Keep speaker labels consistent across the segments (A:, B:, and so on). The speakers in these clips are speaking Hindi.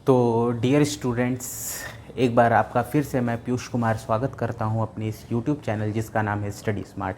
A: तो डियर स्टूडेंट्स, एक बार आपका फिर से मैं पीयूष कुमार स्वागत करता हूं अपने इस यूट्यूब चैनल जिसका नाम है स्टडी स्मार्ट।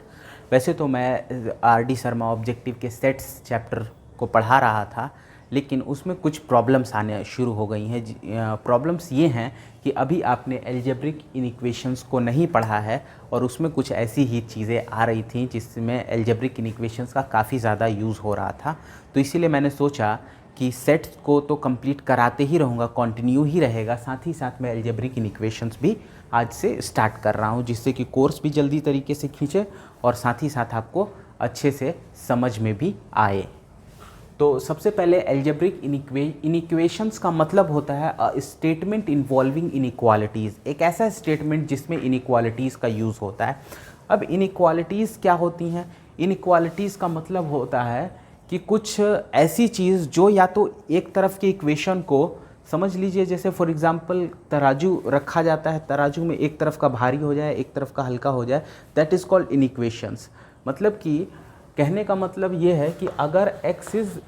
A: वैसे तो मैं आर.डी. शर्मा ऑब्जेक्टिव के सेट्स चैप्टर को पढ़ा रहा था, लेकिन उसमें कुछ प्रॉब्लम्स आने शुरू हो गई हैं। प्रॉब्लम्स ये हैं कि अभी आपने एल्जेब्रिक इनइक्वेशंस को नहीं पढ़ा है और उसमें कुछ ऐसी ही चीज़ें आ रही थी जिसमें एल्जेब्रिक इनइक्वेशंस का काफ़ी ज़्यादा यूज़ हो रहा था। तो इसीलिए मैंने सोचा कि सेट्स को तो कंप्लीट कराते ही रहूँगा, कंटिन्यू ही रहेगा, साथ ही साथ मैं एल्जेब्रिक इनइक्वेशंस भी आज से स्टार्ट कर रहा हूँ, जिससे कि कोर्स भी जल्दी तरीके से खींचे और साथ ही साथ आपको अच्छे से समझ में भी आए। तो सबसे पहले एल्जेब्रिक इनइक्वेशंस का मतलब होता है अ स्टेटमेंट इन्वॉल्विंग इनइक्वालिटीज़, एक ऐसा स्टेटमेंट जिसमें इनइक्वालिटीज़ का यूज़ होता है। अब इनइक्वालिटीज़ क्या होती हैं? इनइक्वालिटीज़ का मतलब होता है कि कुछ ऐसी चीज़ जो या तो एक तरफ के इक्वेशन को, समझ लीजिए जैसे फॉर एग्जांपल तराजू रखा जाता है, तराजू में एक तरफ का भारी हो जाए एक तरफ का हल्का हो जाए, दैट इज़ कॉल्ड इनइक्वेशंस। मतलब कि कहने का मतलब ये है कि अगर x इज़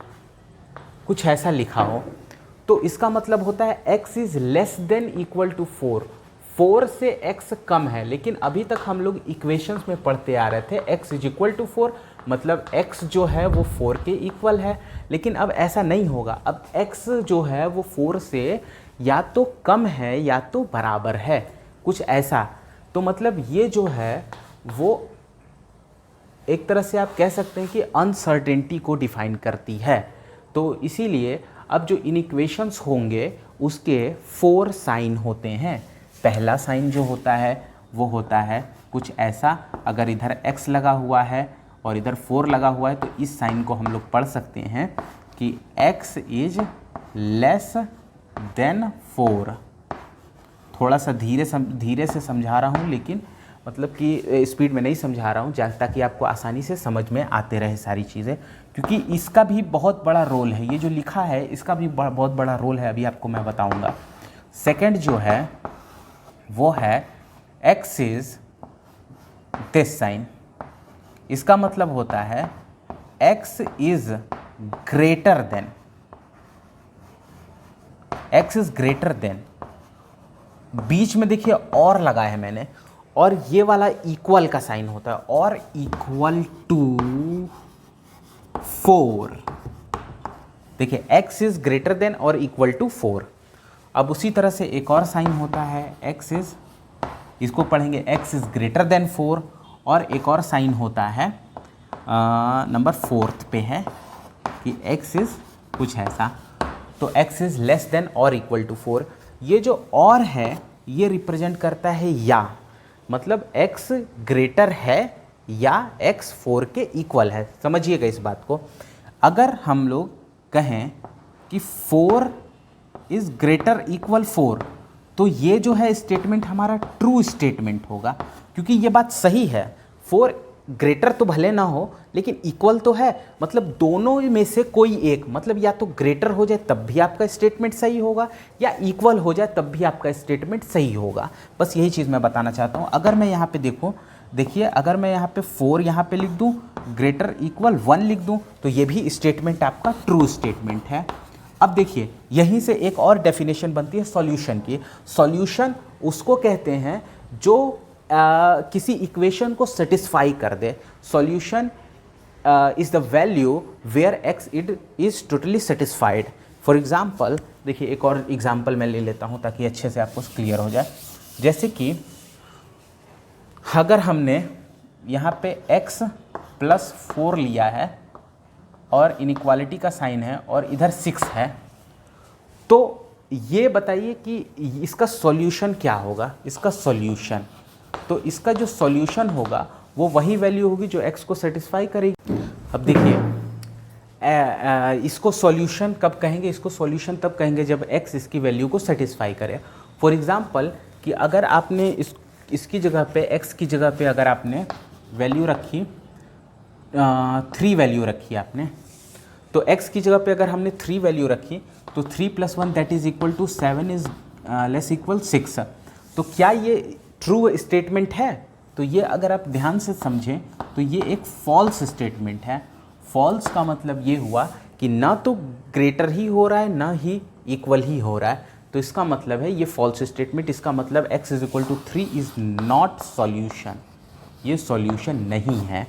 A: कुछ ऐसा लिखा हो तो इसका मतलब होता है x is less than equal to 4 से x कम है। लेकिन अभी तक हम लोग इक्वेशंस में पढ़ते आ रहे थे x इज इक्वल टू 4, मतलब x जो है वो 4 के इक्वल है। लेकिन अब ऐसा नहीं होगा, अब x जो है वो 4 से या तो कम है या तो बराबर है, कुछ ऐसा। तो मतलब ये जो है वो एक तरह से आप कह सकते हैं कि अनसर्टेनिटी को डिफाइन करती है। तो इसीलिए अब जो इनइक्वेशंस होंगे उसके 4 साइन होते हैं। पहला साइन जो होता है वो होता है कुछ ऐसा, अगर इधर x लगा हुआ है और इधर 4 लगा हुआ है तो इस साइन को हम लोग पढ़ सकते हैं कि x इज लेस देन 4। थोड़ा सा धीरे से समझा रहा हूँ, लेकिन मतलब कि स्पीड में नहीं समझा रहा हूँ ताकि आपको आसानी से समझ में आते रहे सारी चीज़ें, क्योंकि इसका भी बहुत बड़ा रोल है। ये जो लिखा है इसका भी बहुत बड़ा रोल है, अभी आपको मैं बताऊँगा। सेकंड जो है वो है x इज दिस साइन। इसका मतलब होता है x is greater than, x is greater than, बीच में देखिए और लगा है मैंने, और ये वाला इक्वल का साइन होता है, और इक्वल टू 4। देखिए x इज ग्रेटर देन और इक्वल टू 4। अब उसी तरह से एक और साइन होता है x इज, इसको पढ़ेंगे x इज ग्रेटर देन 4, और एक और साइन होता है नंबर 4 पे है कि x इज कुछ ऐसा, तो x इज लेस देन और इक्वल टू 4। ये जो और है ये रिप्रेजेंट करता है या, मतलब x ग्रेटर है या x 4 के इक्वल है। समझिएगा इस बात को। अगर हम लोग कहें कि 4 इज ग्रेटर इक्वल 4, तो ये जो है स्टेटमेंट हमारा ट्रू स्टेटमेंट होगा, क्योंकि ये बात सही है। 4 ग्रेटर तो भले ना हो लेकिन इक्वल तो है, मतलब दोनों में से कोई एक, मतलब या तो ग्रेटर हो जाए तब भी आपका स्टेटमेंट सही होगा या इक्वल हो जाए तब भी आपका स्टेटमेंट सही होगा। बस यही चीज़ मैं बताना चाहता हूँ। अगर मैं यहाँ पे देखिए अगर मैं यहाँ पे 4 यहाँ पे लिख दूँ, ग्रेटर इक्वल 1 लिख दूँ, तो ये भी स्टेटमेंट आपका ट्रू स्टेटमेंट है। अब देखिए यहीं से एक और डेफिनेशन बनती है सॉल्यूशन की। सॉल्यूशन उसको कहते हैं जो किसी इक्वेशन को सेटिस्फाई कर दे। Solution is the value where x it is totally satisfied. For example देखिए, एक और एग्जाम्पल मैं ले लेता हूँ ताकि अच्छे से आपको क्लियर हो जाए। जैसे कि अगर हमने यहाँ पे x प्लस 4 लिया है और इनइक्वालिटी का साइन है और इधर 6 है, तो ये बताइए कि इसका सॉल्यूशन क्या होगा। इसका सॉल्यूशन, तो इसका जो सॉल्यूशन होगा वो वही वैल्यू होगी जो x को सेटिस्फाई करेगी। अब देखिए इसको सॉल्यूशन कब कहेंगे? इसको सॉल्यूशन तब कहेंगे जब x इसकी वैल्यू को सेटिस्फाई करे। फॉर एग्जांपल कि अगर आपने इसकी जगह पे, x की जगह पे अगर आपने वैल्यू रखी 3 वैल्यू रखी आपने, तो x की जगह पे अगर हमने 3 वैल्यू रखी तो 3 + 1 that is equal to 7 is less equal 6। तो क्या ये ट्रू स्टेटमेंट है? तो ये अगर आप ध्यान से समझें तो ये एक फॉल्स स्टेटमेंट है। फॉल्स का मतलब ये हुआ कि ना तो ग्रेटर ही हो रहा है ना ही इक्वल ही हो रहा है, तो इसका मतलब है ये फॉल्स स्टेटमेंट। इसका मतलब x is equal to 3 is not solution, ये सॉल्यूशन नहीं है।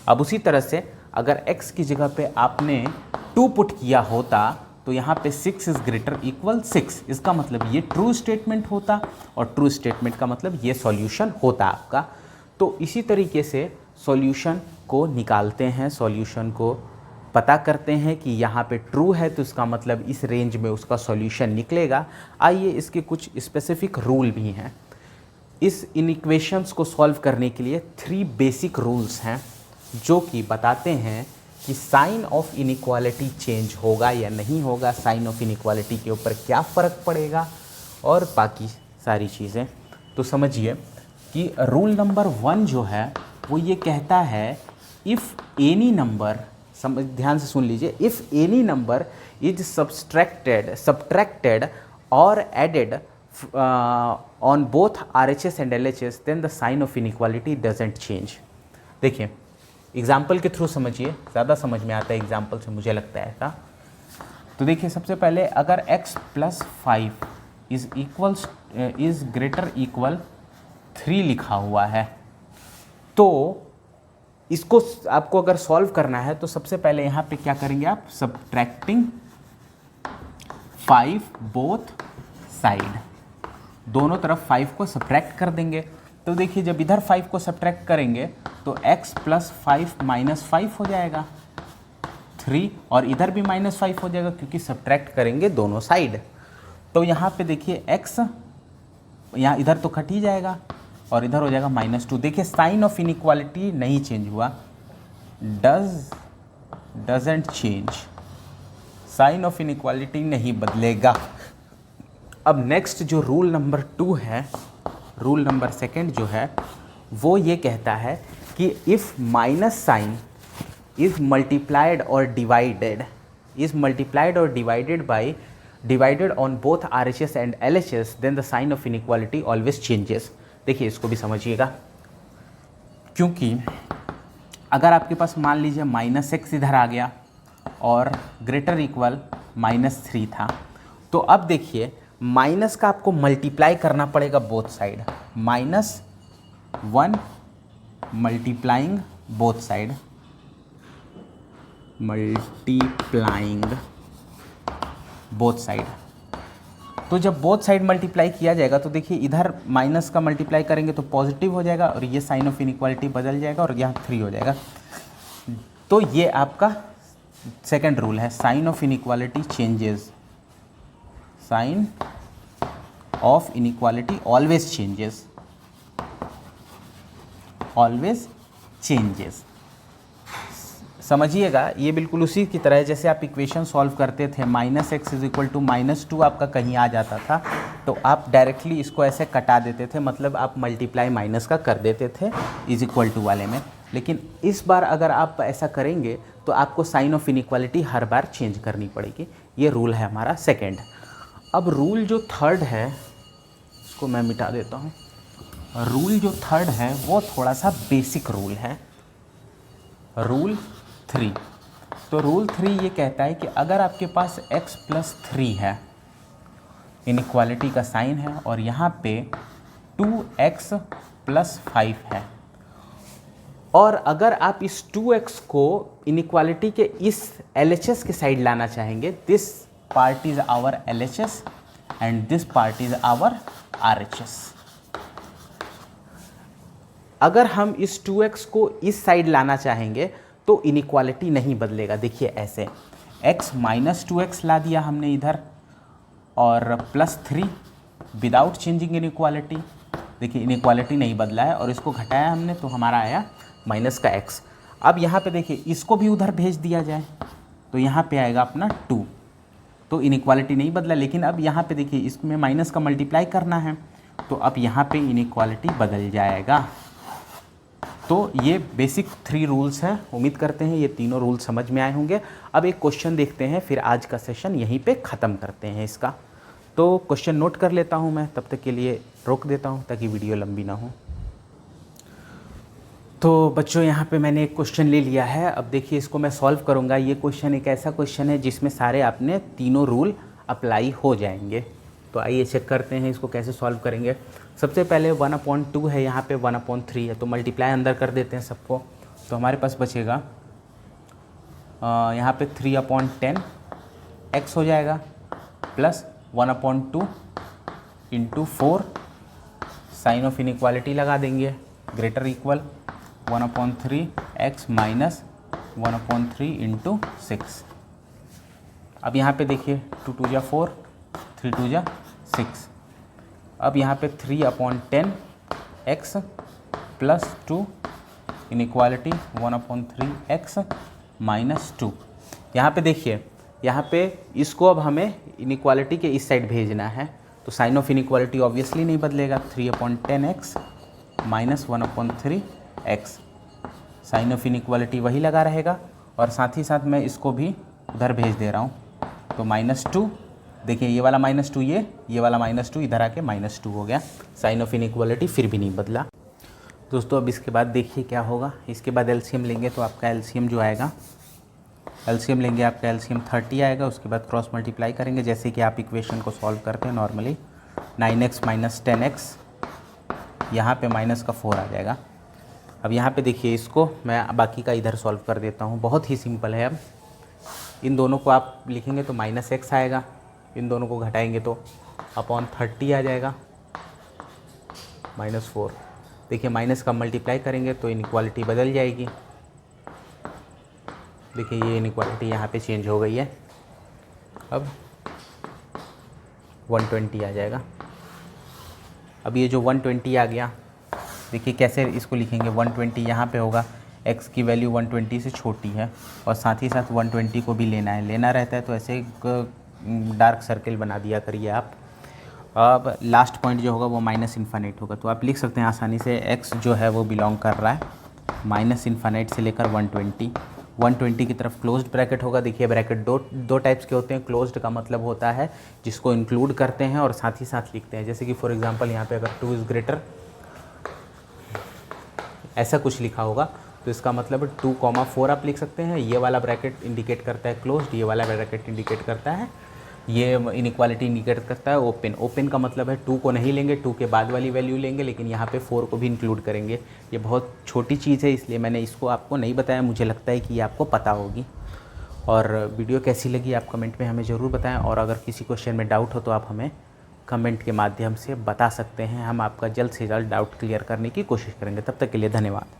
A: अब उसी तरह से अगर x की जगह पे आपने 2 पुट किया होता तो यहाँ पे 6 इज़ ग्रेटर इक्वल 6, इसका मतलब ये ट्रू स्टेटमेंट होता, और ट्रू स्टेटमेंट का मतलब ये सॉल्यूशन होता आपका। तो इसी तरीके से सॉल्यूशन को निकालते हैं, सॉल्यूशन को पता करते हैं कि यहाँ पे ट्रू है तो इसका मतलब इस रेंज में उसका सॉल्यूशन निकलेगा। आइए इसके कुछ स्पेसिफिक रूल भी हैं। इस इन इक्वेशंस को सॉल्व करने के लिए 3 बेसिक रूल्स हैं जो कि बताते हैं कि साइन ऑफ इनइक्वालिटी चेंज होगा या नहीं होगा, साइन ऑफ इनइक्वालिटी के ऊपर क्या फ़र्क पड़ेगा और बाकी सारी चीज़ें। तो समझिए कि रूल नंबर 1 जो है वो ये कहता है इफ़ एनी नंबर, ध्यान से सुन लीजिए, if any number is subtracted और added on both RHS and LHS then the sign of inequality doesn't change. देखिए एग्जाम्पल के थ्रू समझिए, ज़्यादा समझ में आता है एग्जाम्पल से, मुझे लगता है ऐसा। तो देखिए सबसे पहले अगर x + 5 इज़ ग्रेटर इक्वल 3 लिखा हुआ है, तो इसको आपको अगर सॉल्व करना है तो सबसे पहले यहाँ पे क्या करेंगे आप, सब्ट्रैक्टिंग 5 बोथ साइड, दोनों तरफ 5 को सब्ट्रैक्ट कर देंगे। तो देखिए जब इधर 5 को सब्ट्रैक्ट करेंगे तो x + 5 - 5 हो जाएगा 3, और इधर भी -5 हो जाएगा क्योंकि सब्ट्रैक्ट करेंगे दोनों साइड। तो यहाँ पे देखिए x यहाँ इधर तो कट ही जाएगा और इधर हो जाएगा -2। देखिए साइन ऑफ इनइक्वालिटी नहीं चेंज हुआ, doesn't change, sign of inequality नहीं बदलेगा। अब नेक्स्ट जो रूल नंबर 2 है, रूल नंबर 2 जो है वो ये कहता है कि if minus sign is multiplied और divided on both RHS and LHS then the sign of inequality always changes. देखिए इसको भी समझिएगा, क्योंकि अगर आपके पास मान लीजिए -x इधर आ गया और ग्रेटर इक्वल -3 था, तो अब देखिए माइनस का आपको मल्टीप्लाई करना पड़ेगा both side, -1 multiplying both side, तो जब बोथ साइड मल्टीप्लाई किया जाएगा तो देखिए इधर माइनस का मल्टीप्लाई करेंगे तो पॉजिटिव हो जाएगा और ये साइन ऑफ इनइक्वालिटी बदल जाएगा और यहाँ 3 हो जाएगा। तो ये आपका सेकंड रूल है, sign of inequality changes, sign of inequality always changes. समझिएगा ये बिल्कुल उसी की तरह है जैसे आप इक्वेशन सॉल्व करते थे, -x = -2 आपका कहीं आ जाता था तो आप डायरेक्टली इसको ऐसे कटा देते थे, मतलब आप मल्टीप्लाई माइनस का कर देते थे = वाले में। लेकिन इस बार अगर आप ऐसा करेंगे तो आपको साइन ऑफ इनइक्वालिटी हर बार चेंज करनी पड़ेगी। ये रूल है हमारा सेकेंड। अब रूल जो थर्ड है इसको मैं मिटा देता हूँ। रूल जो थर्ड है वो थोड़ा सा बेसिक रूल है, रूल 3। तो रूल 3 ये कहता है कि अगर आपके पास x + 3 है, इनइक्वालिटी का साइन है, और यहाँ पे 2x + 5 है, और अगर आप इस 2x को इनइक्वालिटी के इस LHS के साइड लाना चाहेंगे, this part is our LHS and this part is our RHS। अगर हम इस 2x को इस साइड लाना चाहेंगे तो इनइक्वालिटी नहीं बदलेगा। देखिए ऐसे x - 2x ला दिया हमने इधर और +3 विदाउट चेंजिंग इनइक्वालिटी। देखिए इनइक्वालिटी नहीं बदला है और इसको घटाया हमने तो हमारा आया माइनस का x। अब यहाँ पे देखिए इसको भी उधर भेज दिया जाए तो यहाँ पे आएगा अपना 2, तो इनइक्वालिटी नहीं बदला। लेकिन अब यहाँ पे देखिए इसमें माइनस का मल्टीप्लाई करना है तो अब यहाँ पे इनइक्वालिटी बदल जाएगा। तो ये बेसिक 3 रूल्स हैं। उम्मीद करते हैं ये तीनों रूल्स समझ में आए होंगे। अब एक क्वेश्चन देखते हैं, फिर आज का सेशन यहीं पे ख़त्म करते हैं इसका। तो क्वेश्चन नोट कर लेता हूँ मैं, तब तक के लिए रोक देता हूँ ताकि वीडियो लंबी ना हो। तो बच्चों यहाँ पे मैंने एक क्वेश्चन ले लिया है। अब देखिए इसको मैं सॉल्व करूँगा। ये क्वेश्चन एक ऐसा क्वेश्चन है जिसमें सारे आपने तीनों रूल अप्लाई हो जाएंगे। तो आइए चेक करते हैं इसको कैसे सॉल्व करेंगे। सबसे पहले 1/2 है, यहाँ पे 1/3 है, तो मल्टीप्लाई अंदर कर देते हैं सबको। तो हमारे पास बचेगा यहाँ पे 3/10 x हो जाएगा plus 1/2 into 4, sign of inequality लगा देंगे, greater equal 1/3 x minus 1/3 into 6। अब यहाँ पे देखिए 2 2 जा 4, 3 2 जा 6। अब यहाँ पे 3/10 x plus 2 inequality 1/3 x minus 2। यहाँ पे देखिए, यहाँ पे इसको अब हमें इनइक्वालिटी के इस साइड भेजना है, तो साइन ऑफ इनइक्वालिटी ऑब्वियसली नहीं बदलेगा। 3/10 x minus 1/3 x, sign of inequality वही लगा रहेगा, और साथ ही साथ मैं इसको भी उधर भेज दे रहा हूँ। तो -2, देखिए ये वाला -2, ये वाला -2 इधर आके -2 हो गया। साइन ऑफ इनइक्वालिटी फिर भी नहीं बदला। दोस्तों अब इसके बाद देखिए क्या होगा। इसके बाद एलसीएम लेंगे तो आपका एलसीएम जो आएगा, एलसीएम लेंगे आपका एलसीएम 30 आएगा। उसके बाद क्रॉस मल्टीप्लाई करेंगे जैसे कि आप इक्वेशन को सॉल्व करते हैं नॉर्मली। 9x माइनस 10x, यहाँ पे माइनस का 4 आ जाएगा। अब यहाँ पे देखिए इसको मैं बाकी का इधर सॉल्व कर देता हूँ, बहुत ही सिंपल है। अब इन दोनों को आप लिखेंगे तो -x आएगा, इन दोनों को घटाएंगे तो /30 आ जाएगा, -4। देखिए माइनस का मल्टीप्लाई करेंगे तो इनइक्वालिटी बदल जाएगी। देखिए ये इनइक्वालिटी यहाँ पे चेंज हो गई है, अब 120 आ जाएगा। अब ये जो 120 आ गया, देखिए कैसे इसको लिखेंगे। 120 यहाँ पे होगा, x की वैल्यू 120 से छोटी है, और साथ ही साथ 120 को भी लेना रहता है, तो ऐसे एक डार्क सर्किल बना दिया करिए आप। अब लास्ट पॉइंट जो होगा वो -∞ होगा, तो आप लिख सकते हैं आसानी से x जो है वो बिलोंग कर रहा है -∞ से लेकर 120 की तरफ। क्लोज्ड ब्रैकेट होगा। देखिए ब्रैकेट दो टाइप्स के होते हैं। क्लोज्ड का मतलब होता है जिसको इंक्लूड करते हैं और साथ ही साथ लिखते हैं, जैसे कि फॉर एग्जांपल यहाँ पे अगर 2 इज़ ग्रेटर ऐसा कुछ लिखा होगा तो इसका मतलब 2,4 आप लिख सकते हैं। ये वाला ब्रैकेट इंडिकेट करता है क्लोज्ड, ये वाला ब्रैकेट इंडिकेट करता है, ये इनइक्वालिटी इंडिकेट करता है ओपन। ओपन का मतलब है 2 को नहीं लेंगे, 2 के बाद वाली वैल्यू लेंगे, लेकिन यहाँ पे 4 को भी इंक्लूड करेंगे। ये बहुत छोटी चीज़ है इसलिए मैंने इसको आपको नहीं बताया, मुझे लगता है कि ये आपको पता होगी। और वीडियो कैसी लगी आप कमेंट में हमें ज़रूर बताएं, और अगर किसी क्वेश्चन में डाउट हो तो आप हमें कमेंट के माध्यम से बता सकते हैं। हम आपका जल्द से जल्द डाउट क्लियर करने की कोशिश करेंगे। तब तक के लिए धन्यवाद।